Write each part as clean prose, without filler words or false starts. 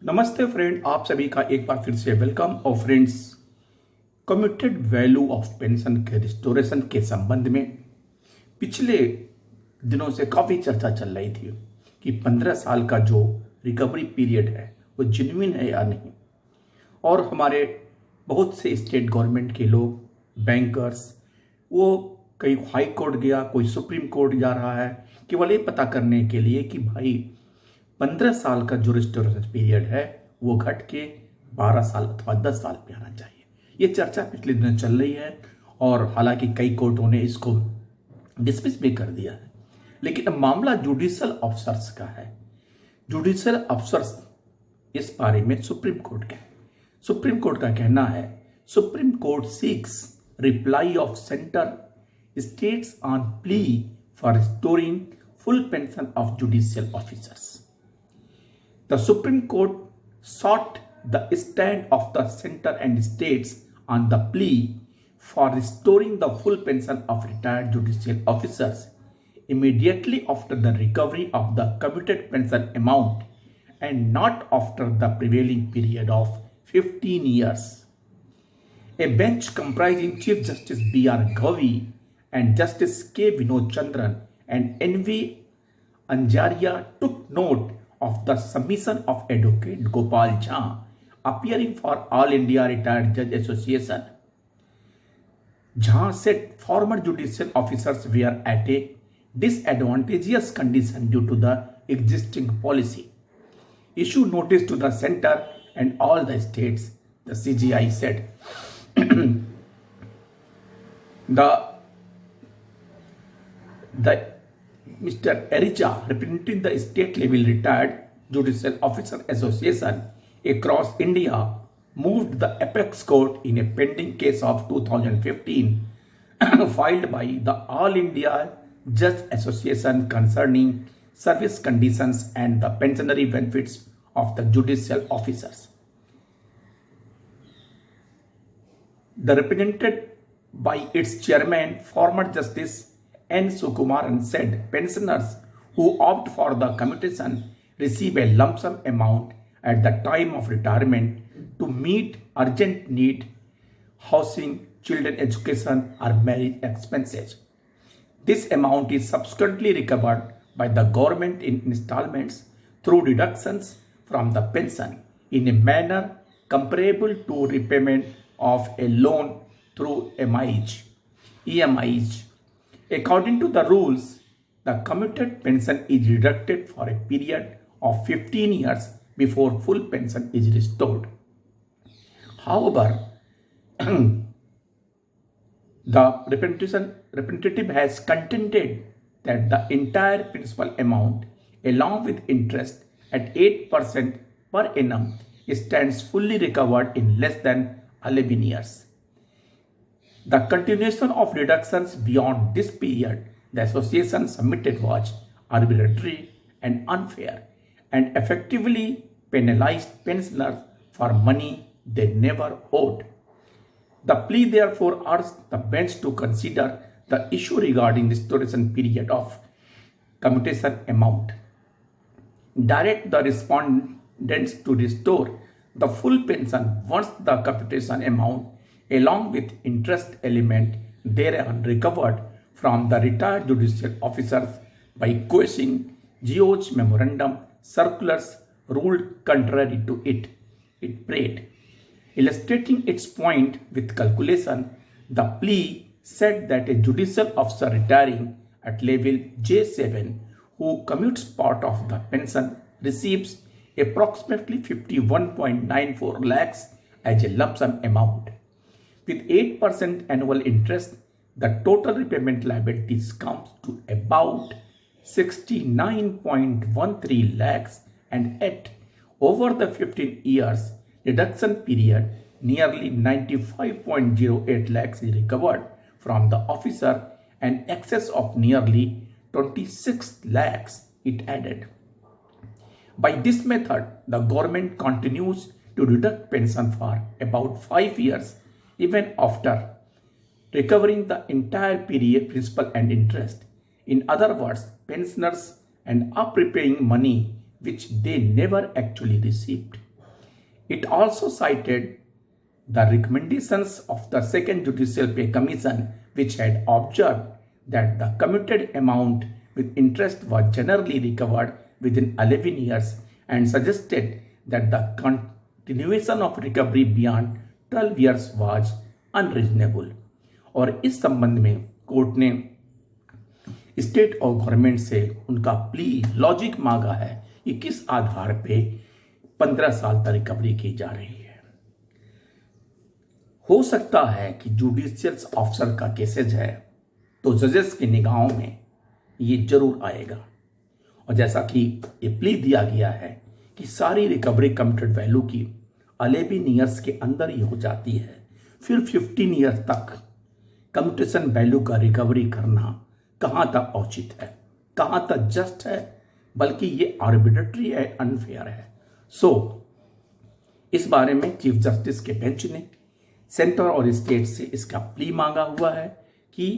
नमस्ते फ्रेंड, आप सभी का एक बार फिर से वेलकम। और friends, commuted value of pension के रिस्टोरेशन के संबंध में पिछले दिनों से काफ़ी चर्चा चल रही थी कि 15 साल का जो रिकवरी पीरियड है वो जेन्युइन है या नहीं। और हमारे बहुत से स्टेट गवर्नमेंट के लोग, बैंकर्स, वो कहीं हाई कोर्ट गया, कोई सुप्रीम कोर्ट जा रहा है केवल ये पता करने के लिए कि भाई 15 साल का जो रिस्टोरेशन पीरियड है वो घट के 12 साल अथवा 10 साल पे आना चाहिए। ये चर्चा पिछले दिनों चल रही है और हालांकि कई कोर्टों ने इसको डिसमिस भी कर दिया है, लेकिन अब मामला जुडिशियल ऑफिसर्स का है। जुडिशियल ऑफिसर्स इस बारे में सुप्रीम कोर्ट का कहना है, Supreme Court seeks reply of Centre states on plea for restoring full pension of judicial officers. The Supreme Court sought the stand of the center and states on the plea for restoring the full pension of retired judicial officers immediately after the recovery of the commuted pension amount and not after the prevailing period of 15 years. A bench comprising Chief Justice B.R. Gavi and Justice K. Vinod Chandran and N.V. Anjaria took note of the submission of Advocate Gopal Jha, appearing for All India Retired Judge Association. Jha said former judicial officers were at a disadvantageous condition due to the existing policy. Issue notice to the center and all the states, the CGI said. the Mr. Ericha, representing the state level retired judicial officer association across India, moved the apex court in a pending case of 2015 filed by the All India Judge Association concerning service conditions and the pensionary benefits of the judicial officers. The represented by its chairman, former Justice N. Sukumaran, said pensioners who opt for the commutation receive a lump sum amount at the time of retirement to meet urgent need, housing, children education or marriage expenses. This amount is subsequently recovered by the government in installments through deductions from the pension in a manner comparable to repayment of a loan through EMIs. According to the rules, the commuted pension is deducted for a period of 15 years before full pension is restored. However, the representative has contended that the entire principal amount, along with interest at 8% per annum, stands fully recovered in less than 11 years. The continuation of reductions beyond this period, the association submitted, was arbitrary and unfair and effectively penalized pensioners for money they never owed. The plea therefore urged the bench to consider the issue regarding restoration period of commutation amount, direct the respondents to restore the full pension once the computation amount along with interest element thereon recovered from the retired judicial officers by coercing GO's memorandum circulars ruled contrary to it. It prayed. Illustrating its point with calculation, the plea said that a judicial officer retiring at level J7 who commutes part of the pension receives approximately 51.94 lakhs as a lump sum amount. With 8% annual interest, the total repayment liabilities comes to about 69.13 lakhs, and at over the 15 years reduction period, nearly 95.08 lakhs is recovered from the officer, an excess of nearly 26 lakhs, it added. By this method, the government continues to deduct pension for about 5 years even after recovering the entire period principal and interest. In other words, pensioners end up repaying money which they never actually received. It also cited the recommendations of the Second Judicial Pay Commission, which had observed that the commuted amount with interest was generally recovered within 11 years and suggested that the continuation of recovery beyond 12 years was unreasonable. और इस संबंध में court ने state और government से उनका plea logic मांगा है कि किस आधार पे 15 साल तक रिकवरी की जा रही है। हो सकता है कि जुडिशियल ऑफिसर का केसेज है तो जजेस की निगाहों में ये जरूर आएगा। और जैसा कि ये प्ली दिया गया है कि सारी रिकवरी कम्युटेड वैल्यू की 11 ईयर्स के अंदर ही हो जाती है, फिर 15 ईयर्स तक कम्युटेशन वैल्यू का रिकवरी करना कहाँ तक औचित है, कहाँ तक जस्ट है, बल्कि ये आर्बिट्रेटरी है, अनफेयर है। इस बारे में चीफ जस्टिस के बेंच ने सेंटर और स्टेट से इसका प्ली मांगा हुआ है कि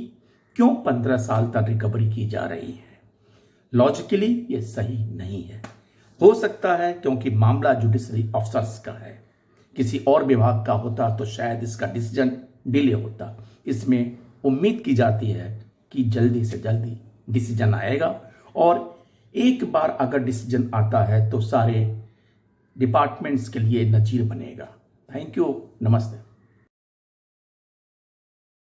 क्यों 15 साल तक रिकवरी की जा रही है। लॉजिकली ये सही नहीं है। हो सकता है क्योंकि मामला जुडिशरी ऑफिसर्स का है, किसी और विभाग का होता तो शायद इसका डिसीजन डिले होता। इसमें उम्मीद की जाती है कि जल्दी से जल्दी डिसीजन आएगा और एक बार अगर डिसीजन आता है तो सारे डिपार्टमेंट्स के लिए नजीर बनेगा। थैंक यू, नमस्ते।